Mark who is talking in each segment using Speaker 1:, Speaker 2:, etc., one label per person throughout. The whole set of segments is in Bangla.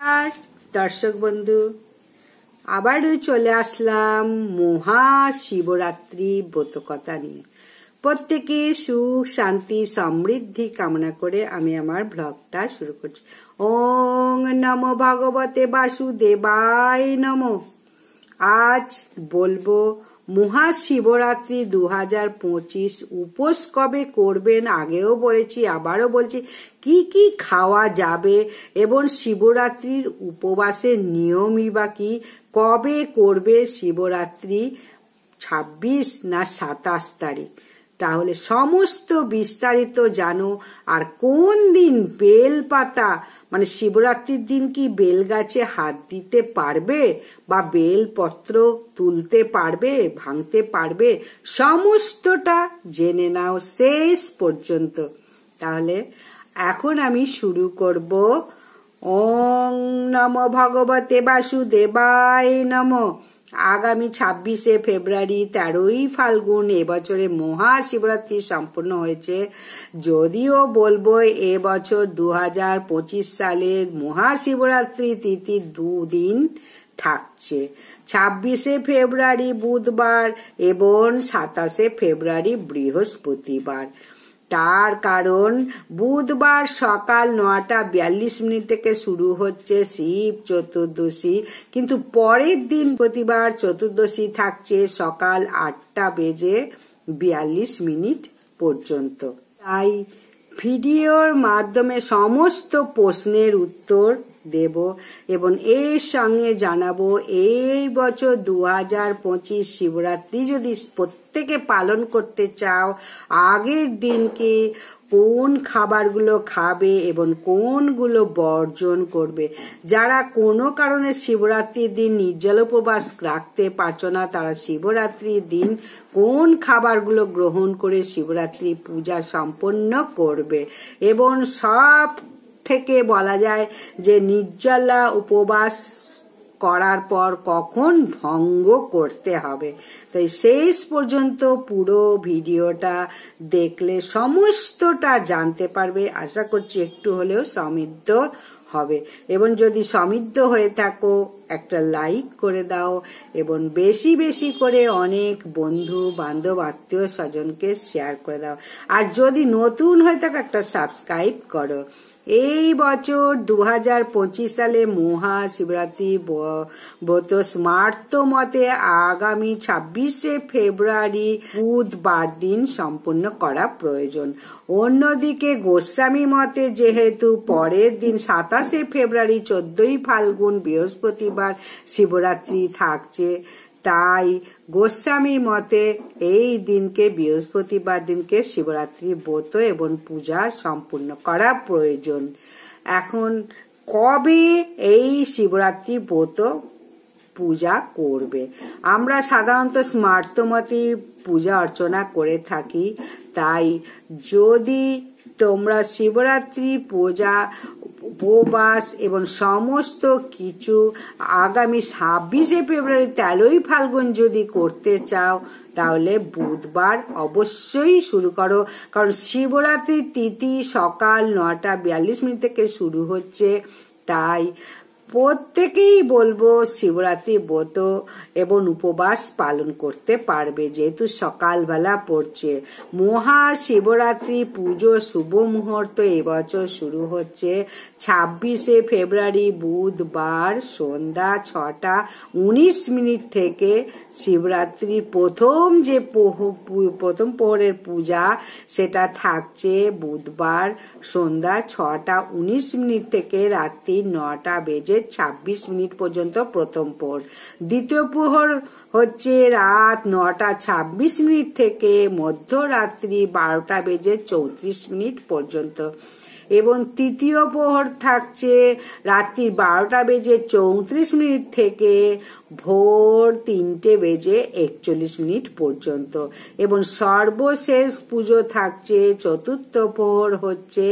Speaker 1: আর দর্শক বন্ধু আবারও চলে আসলাম মহাশিবরাত্রি ব্রতকথা নিয়ে। প্রত্যেকে সুখ শান্তি সমৃদ্ধি কামনা করে আমি আমার ব্লগটা শুরু করছি। ওং নমো ভগবতে বাসুদেবায় নমো। আজ বলবো মহাশিবরাত্রি 2025 উপোস কবে করবেন, আগেও বলেছি আবারও বলছি কি কি খাওয়া যাবে এবং শিবরাত্রির উপবাসের নিয়মই বা কি, কবে করবে শিবরাত্রি, 26 না 27 তারিখ, তাহলে সমস্ত বিস্তারিত জানো। আর কোন দিন বেল পাতা মানে শিবরাত্রির দিন কি বেল গাছে হাত দিতে পারবে বা বেল পত্র তুলতে পারবে, ভাঙতে পারবে, সমস্তটা জেনে নাও শেষ পর্যন্ত। তাহলে এখন আমি শুরু করব। ওং নমো ভগবতে বাসুদেবায় নমো। আগামী 26শে ফেব্রুয়ারি 13ই ফাল্গুন এবছরে মহাশিবরাত্রি সম্পন্ন হয়েছে। যদিও বলবো এবছর 2025 সালে মহাশিবরাত্রি তিথি দুদিন থাকছে, 26শে ফেব্রুয়ারি বুধবার এবং 27শে ফেব্রুয়ারি বৃহস্পতিবার। তার কারণ বুধবার সকাল 9:42 থেকে শুরু হচ্ছে শিব চতুর্দশী, কিন্তু পরের দিন প্রতিবার চতুর্দশী থাকছে সকাল 8:42 পর্যন্ত। তাই ভিডিওর মাধ্যমে সমস্ত প্রশ্নের উত্তর দেব এবং এর সঙ্গে জানাবো এই বছর 2025 শিবরাত্রি যদি প্রত্যেকে পালন করতে চাও, আগের দিনকে কোন খাবারগুলো খাবে এবং কোনগুলো বর্জন করবে। যারা কোনো কারণে শিবরাত্রির দিন নির্জল উপবাস রাখতে পারছো না, তারা শিবরাত্রির দিন কোন খাবারগুলো গ্রহণ করে শিবরাত্রি পূজা সম্পন্ন করবে। এবং সব থেকে বলা যায় যে নির্জলা উপবাস করার পর কখন ভঙ্গ করতে হবে। তাই শেষ পর্যন্ত পুরো ভিডিওটা দেখলে সমস্তটা জানতে পারবে। আশা করছি একটু হলেও সমৃদ্ধ হবে এবং যদি সমৃদ্ধ হয়ে থাকো একটা লাইক করে দাও এবং বেশি বেশি করে অনেক বন্ধু বান্ধব আত্মীয় স্বজনকে শেয়ার করে দাও। আর যদি নতুন হয়ে থাকো একটা সাবস্ক্রাইব করো। এই বছর 2025 সালে মহাশিবরাত্রি ব্রত স্মার্ত মতে আগামী 26শে ফেব্রুয়ারি বুধবার দিন সম্পূর্ণ করা প্রয়োজন। অন্যদিকে গোস্বামী মতে যেহেতু পরের দিন 27শে ফেব্রুয়ারি 14ই ফাল্গুন বৃহস্পতিবার শিবরাত্রি থাকছে, তাই গোস্বামী মতে এই দিনকে বৃহস্পতিবার দিনকে শিবরাত্রি ব্রত এবং পূজা সম্পূর্ণ করা প্রয়োজন। এখন কবে এই শিবরাত্রি ব্রত পূজা করবে? আমরা সাধারণত স্মার্তমতি পূজা অর্চনা করে থাকি। তাই যদি তোমরা শিবরাত্রি পূজা উপবাস এবং সমস্ত কিছু আগামী 26শে ফেব্রুয়ারি 13ই ফাল্গুন যদি করতে চাও, তাহলে বুধবার অবশ্যই শুরু করো। কারণ শিবরাত্রির তিথি সকাল 9:42 থেকে শুরু হচ্ছে। তাই প্রত্যেকেই বলবো শিবরাত্রি ব্রত এবং উপবাস পালন করতে পারবে, যেহেতু সকালবেলা পড়ছে। মহাশিবরাত্রি পুজো শুভ মুহূর্ত এবছর শুরু হচ্ছে 26শে ফেব্রুয়ারি বুধবার সন্ধ্যা 6:19 থেকে। শিবরাত্রির প্রথম প্রহরের পূজা সেটা থাকছে বুধবার সন্ধ্যা 6:19 থেকে রাত্রি 9:26 পর্যন্ত প্রথম প্রহর। দ্বিতীয় প্রহর হচ্ছে রাত 9:26 থেকে মধ্যরাত্রি 12:34 পর্যন্ত এবং তৃতীয় প্রহর থাকছে রাত্রি 12:34 থেকে ভোর 3:41 পর্যন্ত এবং সর্বশেষ পুজো থাকছে চতুর্থ প্রহর হচ্ছে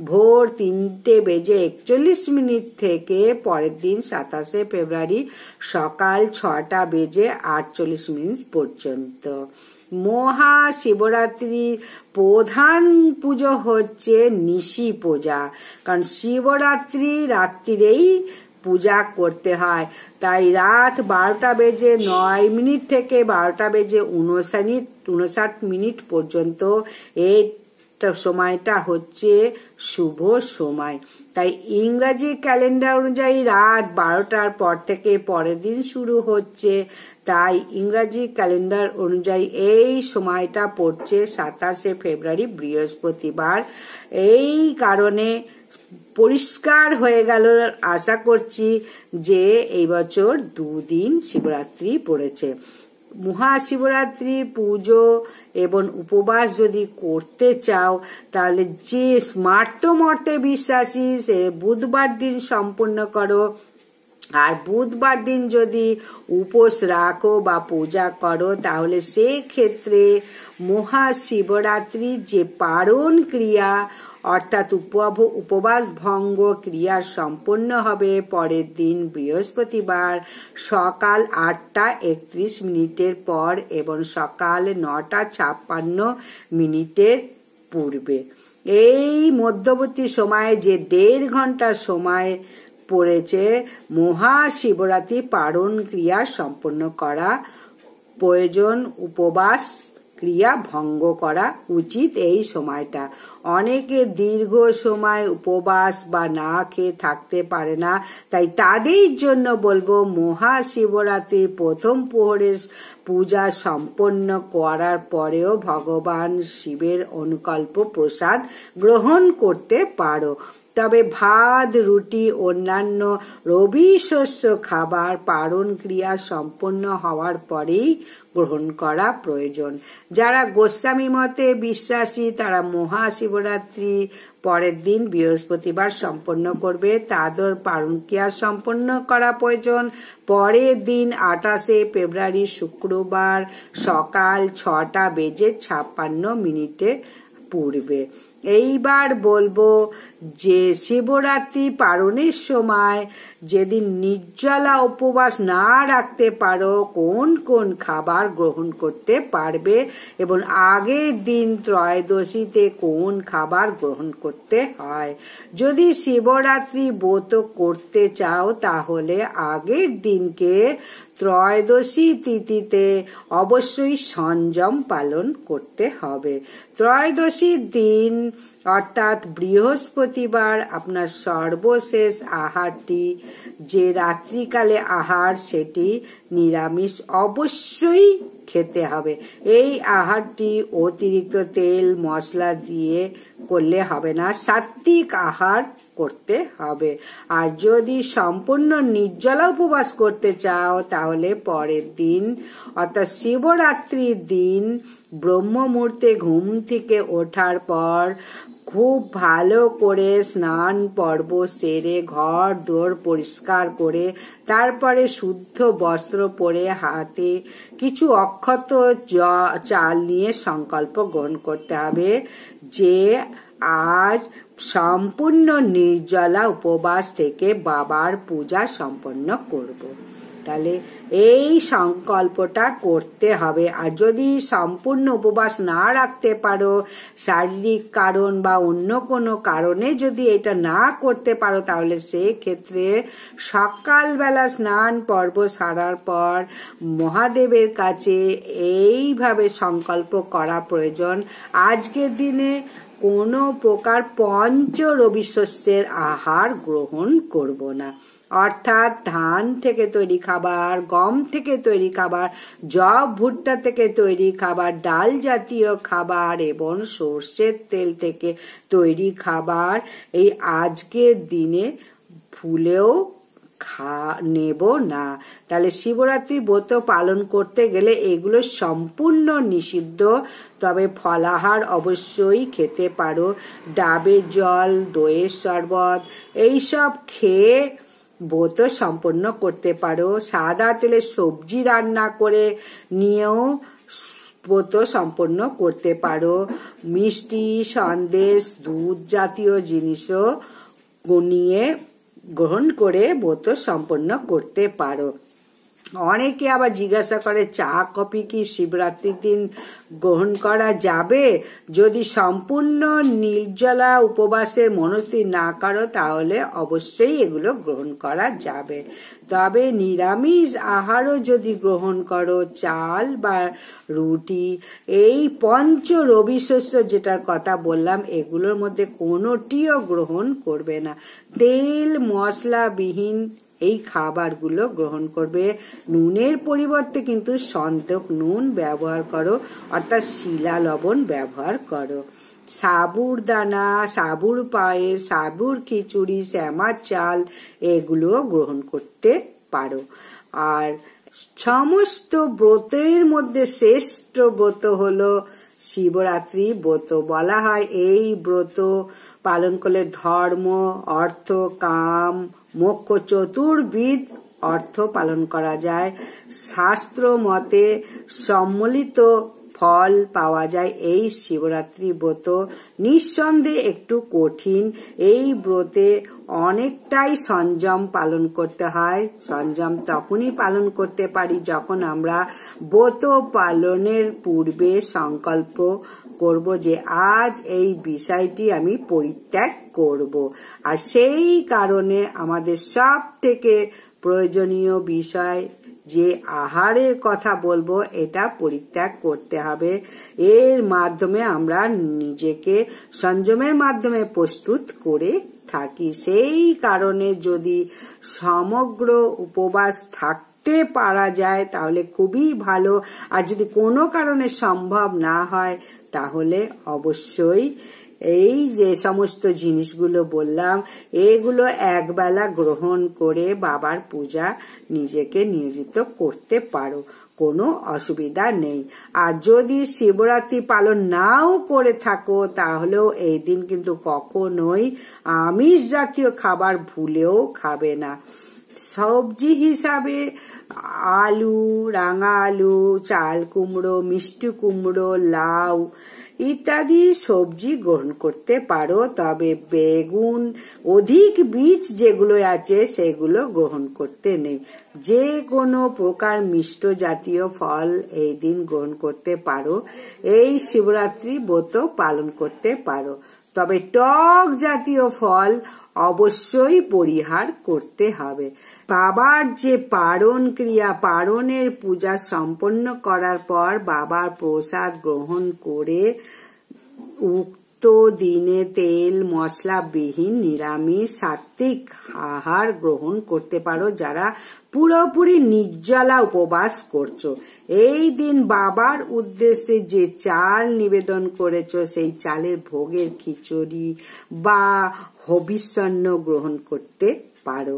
Speaker 1: ভোর 3:41 থেকে পরের দিন 27শে ফেব্রুয়ারি সকাল 6:48 পর্যন্ত। মহাশিবরাত্রির প্রধান পুজো হচ্ছে নিশি পূজা, কারণ শিবরাত্রি রাত্রিরেই পূজা করতে হয়। তাই রাত 12:09 থেকে 12:59 পর্যন্ত এই সময়টা হচ্ছে শুভ সময়। তাই ইংরাজি ক্যালেন্ডার অনুযায়ী রাত 12টার পর থেকে পরের দিন শুরু হচ্ছে। তাই ইংরাজি ক্যালেন্ডার অনুযায়ী এই সময়টা পড়ছে 27শে ফেব্রুয়ারি বৃহস্পতিবার। এই কারণে পরিষ্কার হয়ে গেল, আশা করছি যে এই বছর 2 দিন শিবরাত্রি পড়েছে। মহাশিবরাত্রি পুজো এবং উপবাস যদি করতে চাও তাহলে যে স্মার্তমর্তে বিশ্বাসী সে বুধবার দিন সম্পূর্ণ করো। আর বুধবার দিন যদি উপোস রাখো বা পূজা করো তাহলে সেক্ষেত্রে মহাশিবরাত্রির যে পারণ ক্রিয়া অর্থাৎ উপবাস ভঙ্গ ক্রিয়া সম্পন্ন হবে পরের দিন বৃহস্পতিবার সকাল 8:31 পর এবং সকাল 9:56 পূর্বে। এই মধ্যবর্তী সময়ে যে 1.5 ঘন্টা সময় পড়েছে মহাশিবরাত্রি পারণ ক্রিয়া সম্পন্ন করা প্রয়োজন, উপবাস ক্রিয়া ভঙ্গ করা উচিত এই সময়টা। অনেকে দীর্ঘ সময় উপবাস বা না খেয়ে থাকতে পারে না, তাই তাদের জন্য বলবো মহাশিবরাত্রির প্রথম প্রহরে পূজা সম্পন্ন করার পরেও ভগবান শিবের অনুকল্প প্রসাদ গ্রহণ করতে পারো। তবে ভাত, রুটি, অন্যান্য রবি শস্য খাবার পারণ ক্রিয়া সম্পন্ন হওয়ার পরেই গ্রহণ করা প্রয়োজন। যারা গোস্বামী মতে বিশ্বাসী তারা মহাশিবরাত্রি পরের দিন বৃহস্পতিবার সম্পন্ন করবে, তাদের পারণ ক্রিয়া সম্পন্ন করা প্রয়োজন পরের দিন 28শে ফেব্রুয়ারি শুক্রবার সকাল 6:56 পূর্বে। এইবার বলবো যে শিবরাত্রি পালনের সময় যেদিন নির্জলা উপবাস না রাখতে পারো কোন কোন খাবার গ্রহণ করতে পারবে এবং আগের দিন ত্রয়োদশীতে কোন খাবার গ্রহণ করতে হয়। যদি শিবরাত্রি ব্রত করতে চাও তাহলে আগের দিনকে ত্রয়োদশী তিথিতে অবশ্যই সংযম পালন করতে হবে। ত্রয়োদশীর দিন অর্থাৎ বৃহস্পতিবার আপনার সর্বশেষ আহারটি যে রাত্রিকালে আহার সেটি নিরামিষ অবশ্যই খেতে হবে। এই আহারটি অতিরিক্ত তেল মশলা দিয়ে করলে হবে না, সাত্বিক আহার করতে হবে। আর যদি সম্পূর্ণ নির্জলা উপবাস করতে চাও তাহলে পরের দিন অর্থাৎ শিবরাত্রির দিন ব্রহ্ম মুহূর্তে ঘুম থেকে ওঠার পর খুব ভালো করে স্নান পর্ব সেরে ঘর দোর পরিষ্কার করে তারপরে শুদ্ধ বস্ত্র পরে হাতে কিছু অক্ষত চাল নিয়ে সংকল্প গ্রহণ করতে হবে যে আজ সম্পূর্ণ নির্জলা উপবাস থেকে বাবার পূজা সম্পন্ন করব। তাহলে এই সংকল্পটা করতে হবে। আর যদি সম্পূর্ণ উপবাস না রাখতে পারো, শারীরিক কারণ বা অন্য কোনো কারণে যদি এটা না করতে পারো তাহলে সেক্ষেত্রে সকালবেলা স্নান পর্ব সারার পর মহাদেবের কাছে এইভাবে সংকল্প করা প্রয়োজন, আজকের দিনে কোনো প্রকার পঞ্চ রবি শস্যের আহার গ্রহণ করব না। অর্থাৎ ধান থেকে তৈরি খাবার, গম থেকে তৈরি খাবার, জব ভুট্টা থেকে তৈরি খাবার, ডাল জাতীয় খাবার এবং সর্ষের তেল থেকে তৈরি খাবার এই আজকের দিনে ভুলেও নেব না। তাহলে শিবরাত্রি ব্রত পালন করতে গেলে এগুলো সম্পূর্ণ নিষিদ্ধ। তবে ফলাহার অবশ্যই খেতে পারো, ডাবের জল, দইয়ের শরবত এইসব খেয়ে ব্রত সম্পন্ন করতে পারো। সাদা তেলে সবজি রান্না করে নিয়েও ব্রত সম্পন্ন করতে পারো। মিষ্টি, সন্দেশ, দুধ জাতীয় জিনিসও নিয়ে গ্রহণ করে ব্রত সম্পন্ন করতে পারো। অনেকে আবার জিজ্ঞাসা করে চা কফি কি শিবরাত্রির দিন গ্রহণ করা যাবে? যদি সম্পূর্ণ নির্জলা উপবাসের মনস্থির না করো তাহলে অবশ্যই এগুলো গ্রহণ করা যাবে। তবে নিরামিষ আহারও যদি গ্রহণ করো, চাল বা রুটি, এই পঞ্চ রবি শস্য যেটার কথা বললাম এগুলোর মধ্যে কোনোটিও গ্রহণ করবে না। তেল মশলাবিহীন এই খাবারগুলো গ্রহণ করবে। নুনের পরিবর্তে কিন্তু সন্তক নুন ব্যবহার করো, অর্থাৎ শিলা লবণ ব্যবহার করো। সাবুর দানা, সাবুর পায়েস, সাবুর খিচুড়ি, শ্যামার চাল এগুলো গ্রহণ করতে পারো। আর সমস্ত ব্রতের মধ্যে শ্রেষ্ঠ ব্রত হলো শিবরাত্রি ব্রত। বলা হয় এই ব্রত পালন করলে ধর্ম, অর্থ, কাম, মোক্ষ চতুর্বিধ অর্থ পালন করা যায়। শাস্ত্র মতে সম্মিলিত ফল পাওয়া যায় এই শিবরাত্রি ব্রত। নিঃসন্দেহে একটু কঠিন। এই ব্রতে অনেকটাই সংযম পালন করতে হয়। সংযম তখনই পালন করতে পারি যখন আমরা ব্রত পালনের পূর্বে সংকল্প করব যে আজ এই বিষয়টি আমি পরিত্যাগ করব। আর সেই কারণে আমাদের সব থেকে প্রয়োজনীয় বিষয় যে আহারের কথা বলবো এটা পরিত্যাগ করতে হবে। এর মাধ্যমে আমরা নিজেকে সংযমের মাধ্যমে প্রস্তুত করে থাকি। সেই কারণে যদি সমগ্র উপবাস থাকতে পারা যায় তাহলে খুবই ভালো। আর যদি কোনো কারণে সম্ভব না হয় তাহলে অবশ্যই এই যে সমস্ত জিনিসগুলো বললাম এগুলো একবেলা গ্রহণ করে বাবার পূজা নিজেকে নিয়োজিত করতে পারো, কোনো অসুবিধা নেই। আর যদি শিবরাত্রি পালন নাও করে থাকো তাহলেও এই দিন কিন্তু কখনোই আমিষ জাতীয় খাবার ভুলেও খাবে না। সবজি হিসাবে আলু, রাঙা আলু, চাল কুমড়ো, মিষ্টি কুমড়ো, লাউ ইত্যাদি সবজি গ্রহণ করতে পারো। তবে বেগুন, অধিক বীজ যেগুলো আছে সেগুলো গ্রহণ করতে নেই। যে কোনো প্রকার মিষ্ট জাতীয় ফল এই দিন গ্রহণ করতে পারো। এই শিবরাত্রি ব্রত পালন করতে পারো। তবে টক জাতীয় ফল অবশ্যই পরিহার করতে হবে। বাবার যে পারণ ক্রিয়া, পারণের পূজা সম্পন্ন করার পর বাবার প্রসাদ গ্রহণ করে উক্ত দিনে তেল মশলাবিহীন নিরামিষ সাত্ত্বিক আহার গ্রহণ করতে পারো যারা পুরোপুরি নির্জলা উপবাস করছো। এই দিন বাবার উদ্দেশ্যে যে চাল নিবেদন করেছো সেই চালের ভোগের খিচুড়ি বা হবিষ্যান্ন গ্রহণ করতে পারো।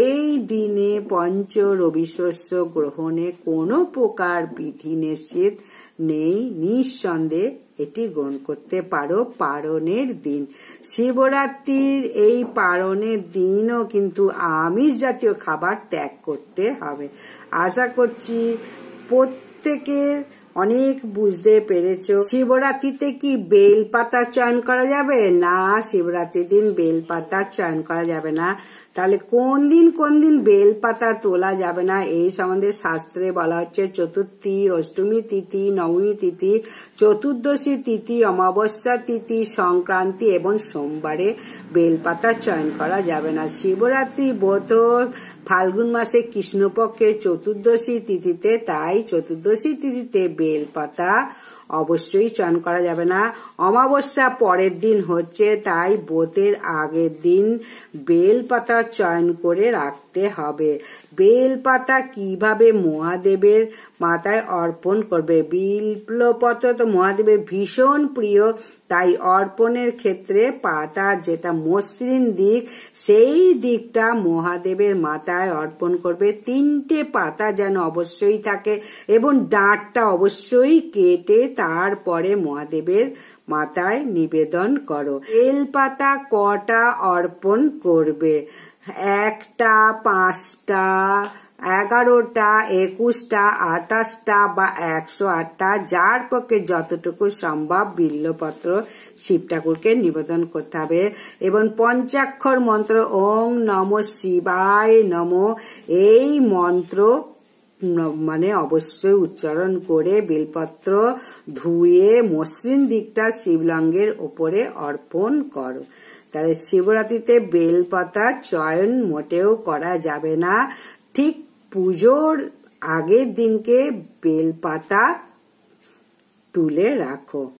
Speaker 1: এই দিনে পঞ্চ রবি শস্য গ্রহণে কোনো প্রকার বিধি নিষেধ নেই। নিঃসন্দেহে এটি গ্রহণ করতে পারো পারণের দিন। শিবরাত্রির এই পারণের দিনও কিন্তু আমিষ জাতীয় খাবার ত্যাগ করতে হবে। আশা করছি প্রত্যেকে অনেক বুঝতে পেরেছ। শিবরাত্রিতে কি বেলপাতা চয়ন করা যাবে না? শিবরাত্রির দিন বেলপাতা চয়ন করা যাবে না। তাহলে কোন দিন বেলপাতা তোলা যাবে না এই সম্বন্ধে শাস্ত্রে বলা হচ্ছে চতুর্থী, অষ্টমী তিথি, নবমী তিথি, চতুর্দশী তিথি, অমাবস্যা তিথি, সংক্রান্তি এবং সোমবারে বেলপাতা চয়ন করা যাবে না। শিবরাত্রি ব্রত ফাল্গুন মাসে কৃষ্ণপক্ষের চতুর্দশী তিথিতে, তাই চতুর্দশী তিথিতে বেলপাতা অবশ্যই চয়ন করা যাবে না। অমাবস্যা পরের দিন হচ্ছে, তাই ব্রতের আগের দিন বেলপাতা চয়ন করে রাখতে হবে। বেলপাতা কিভাবে মহাদেবের মাথায় অর্পণ করবে? বিল্বপত্র তো মহাদেবের ভীষণ প্রিয়, তাই অর্পণের ক্ষেত্রে পাতার যেটা মসৃণ দিক সেই দিকটা মহাদেবের মাথায় অর্পণ করবে। 3টে পাতা যেন অবশ্যই থাকে এবং ডাঁটটা অবশ্যই কেটে তারপরে মহাদেবের মাথায় নিবেদন করো। বেলপাতা কটা অর্পণ করবে? 1টা, 5টা, 11টা, 21টা, 28টা বা 108টা, যার পক্ষে যতটুকু সম্ভব বিল্বপত্র শিব ঠাকুরকে নিবেদন করতে হবে। এবং পঞ্চাক্ষর মন্ত্র ওং নমঃ শিবায় নমঃ, এই মন্ত্র মানে অবশ্যই উচ্চারণ করে বেলপত্র ধুয়ে মসৃণ দিকটা শিবলিঙ্গের উপরে অর্পণ করো। তাহলে শিবরাত্রিতে বেলপাতা চয়ন মোটেও করা যাবে না। ঠিক পুজোর আগের দিনকে বেলপাতা তুলে রাখো।